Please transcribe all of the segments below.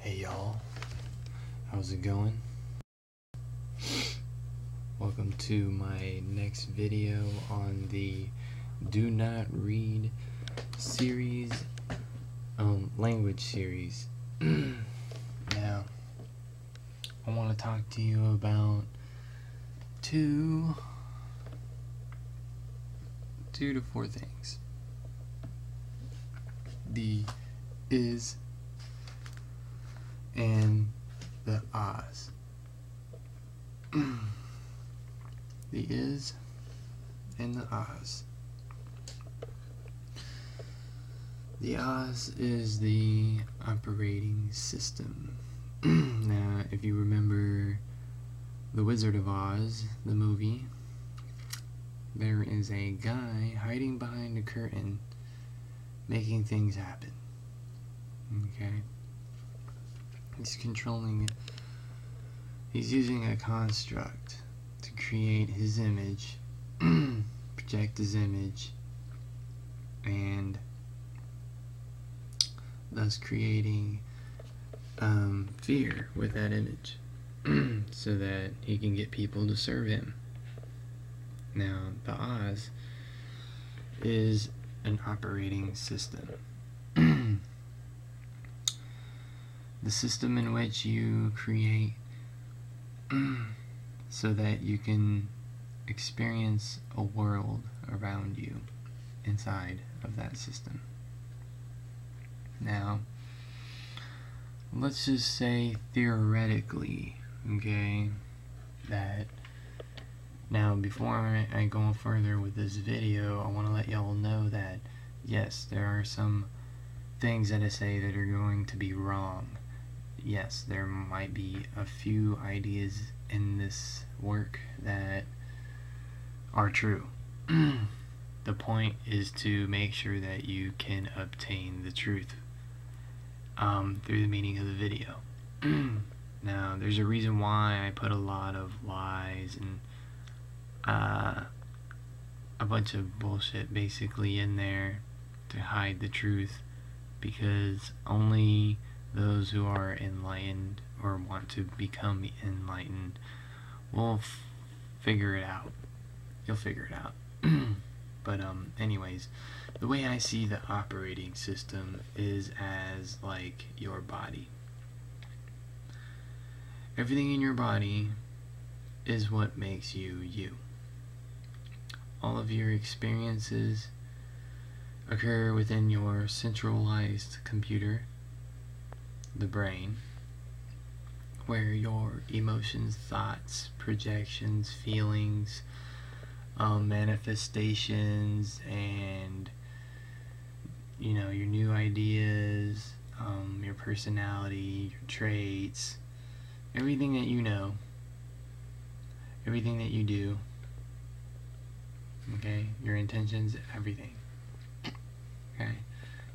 Hey y'all, how's it going? Welcome to my next video on the Do Not Read series, language series. Now, I want to talk to you about two to four things. The is and the ahs. The is and the ahs. The ahs is the operating system. Now, if you remember The Wizard of Oz, the movie, there is a guy hiding behind a curtain making things happen. Okay? He's controlling it. He's using a construct to create his image, project his image, and thus creating fear with that image so that he can get people to serve him. Now, the Oz is an operating system. The system in which you create so that you can experience a world around you inside of that system. Now, let's just say theoretically, okay, that now before I go further with this video, I want to let y'all know that yes, there are some things that I say that are going to be wrong. Yes, there might be a few ideas in this work that are true. The point is to make sure that you can obtain the truth through the meaning of the video. Now, there's a reason why I put a lot of lies and a bunch of bullshit basically in there to hide the truth, because only those who are enlightened or want to become enlightened will figure it out. You'll figure it out. But anyways, the way I see the operating system is as like your body. Everything in your body is what makes you you. All of your experiences occur within your centralized computer, the brain, where your emotions, thoughts, projections, feelings, manifestations, and your new ideas, your personality, your traits, everything that you know, everything that you do, okay, your intentions, everything, okay,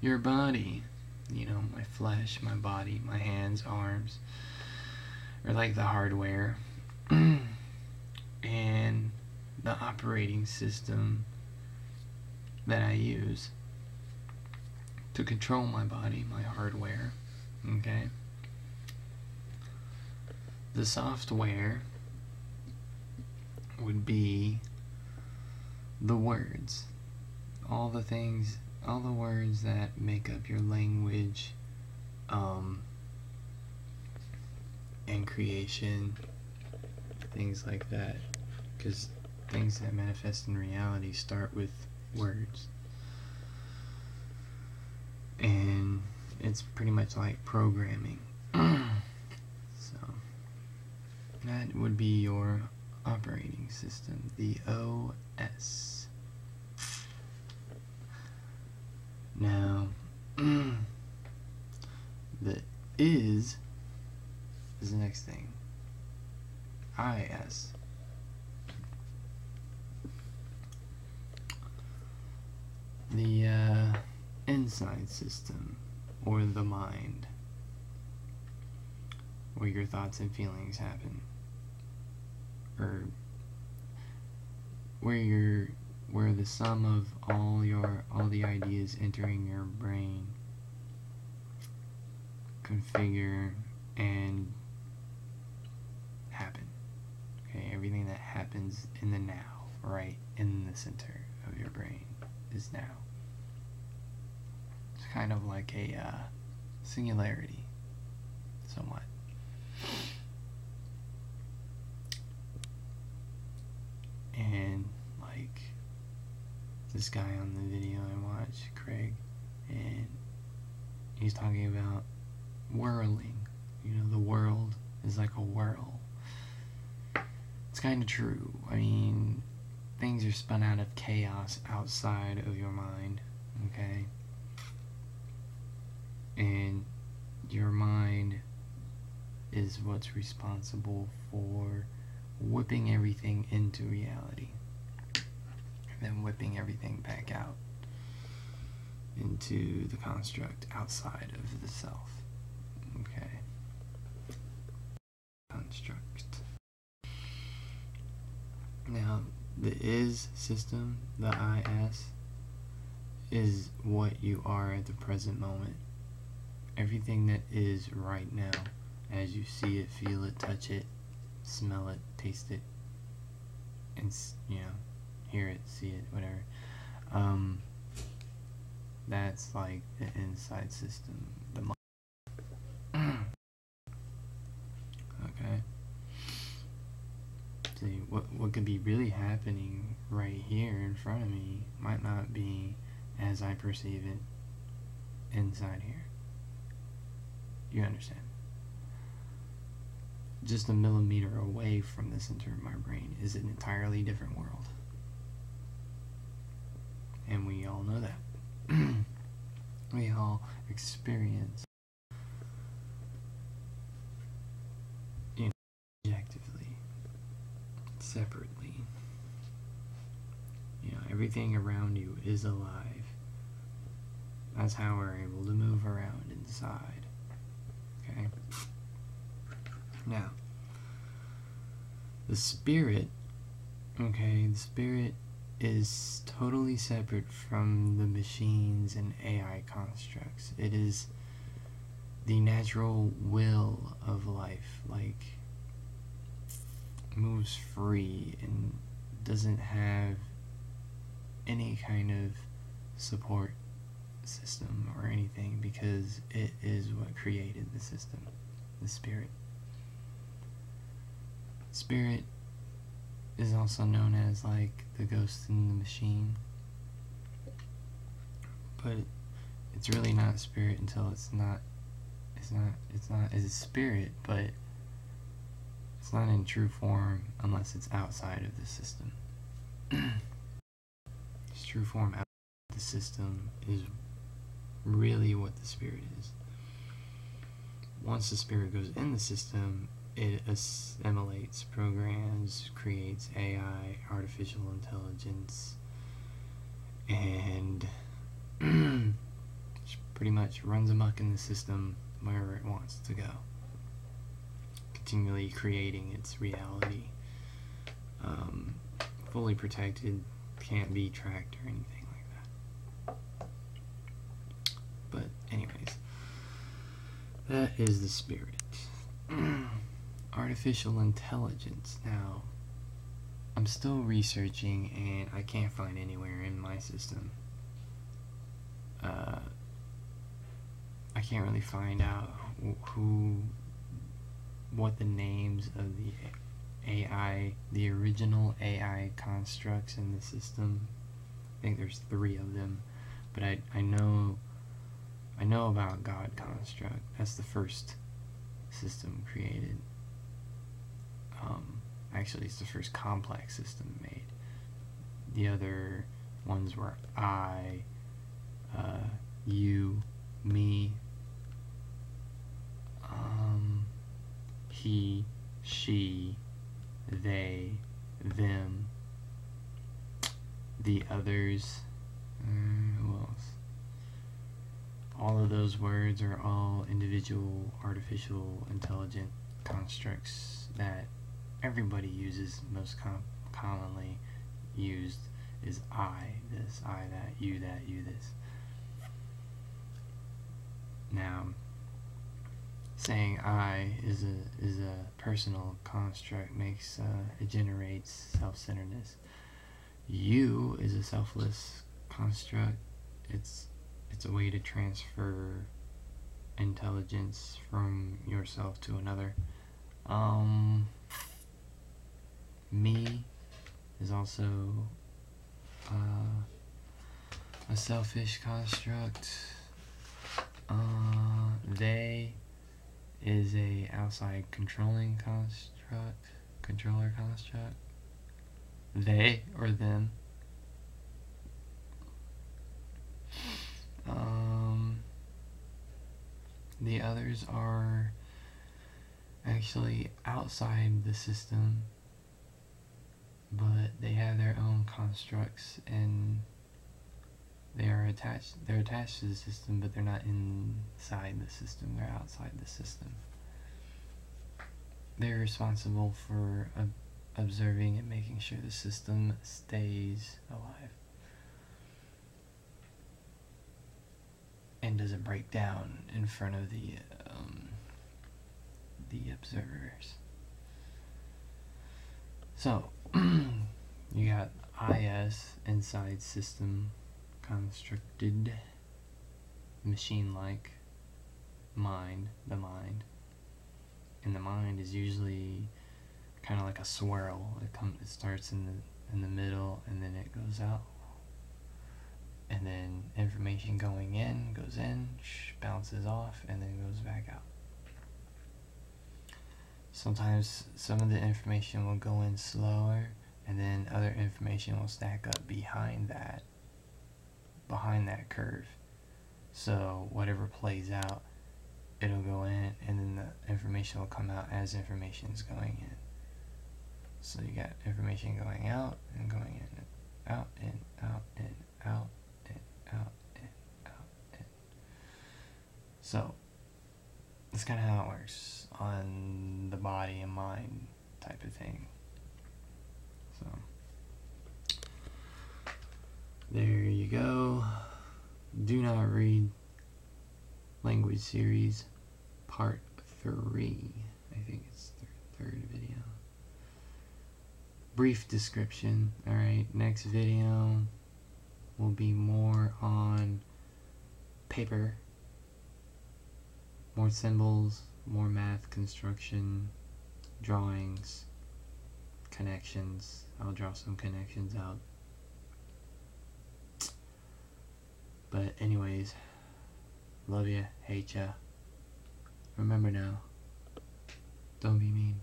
your body, my flesh, my body, my hands, arms, are like the hardware, and the operating system that I use to control my body, my hardware, okay? The software would be the words, all the words that make up your language, and creation, things like that, because things that manifest in reality start with words, and it's pretty much like programming. So that would be your operating system, the OS. Now, the is the next thing. IS. The inside system, or the mind, where your thoughts and feelings happen, or where the sum of all the ideas entering your brain configure, and happen. Okay, everything that happens in the now, right in the center of your brain, is now. It's kind of like a singularity, somewhat. And like this guy on the video I watched, Craig, and he's talking about whirling. You know, the world is like a whirl. It's kind of true. I mean, things are spun out of chaos outside of your mind, okay? And your mind is what's responsible for whipping everything into reality, and then whipping everything back out into the construct outside of the self. Okay. Construct. Now, the is system, the IS, is what you are at the present moment. Everything that is right now, as you see it, feel it, touch it, smell it, taste it, and, you know, hear it, see it, whatever. That's like the inside system, the mind. Okay. See, what could be really happening right here in front of me might not be as I perceive it inside here. You understand? Just a millimeter away from the center of my brain is an entirely different world. And we all know that. We all experience, you know, objectively, separately. You know, everything around you is alive. That's how we're able to move around inside. Okay? Now, the spirit, okay, the spirit is totally separate from the machines and AI constructs. It is the natural will of life, like, moves free and doesn't have any kind of support system or anything, because it is what created the system, the spirit. Spirit is also known as like the ghost in the machine, but it's really not spirit until it's a spirit, but it's not in true form unless it's outside of the system. Its true form outside the system is really what the spirit is. Once the spirit goes in the system, it assimilates, programs, creates AI, artificial intelligence, and pretty much runs amok in the system wherever it wants to go, continually creating its reality, fully protected, can't be tracked or anything like that. But anyways, that is the spirit. Artificial intelligence. Now, I'm still researching and I can't find anywhere in my system. I can't really find out what the names of the AI, the original AI constructs in the system. I think there's 3 of them, but I know about God construct. That's the first system created. Actually, it's the first complex system made. The other ones were I, you, me, he, she, they, them, the others, who else? All of those words are all individual artificial intelligent constructs that everybody uses. Most commonly used is I this, I that, you this. Now, saying I is a personal construct, makes it generates self-centeredness. You is a selfless construct. It's a way to transfer intelligence from yourself to another. Me is also a selfish construct. They is a outside controller construct. They or them. The others are actually outside the system, but they have their own constructs, and they're attached to the system, but they're not inside the system, they're outside the system. They're responsible for observing and making sure the system stays alive and doesn't break down in front of the observers. So you got IS, inside system constructed, machine-like, mind, the mind. And the mind is usually kind of like a swirl. It starts in the middle, and then it goes out, and then information going in goes in, bounces off, and then goes back out. Sometimes some of the information will go in slower, and then other information will stack up behind that curve. So whatever plays out, it'll go in, and then the information will come out as information is going in. So you got information going out and going in, out, in, out, in, out, in, out, in, out, in. So that's kind of how it works on the body and mind type of thing. So there you go. Do not read language series part 3. I think it's third video. Brief description. Alright, next video will be more on paper, more symbols, more math construction, drawings, connections. I'll draw some connections out. But anyways, love ya, hate ya. Remember now, don't be mean.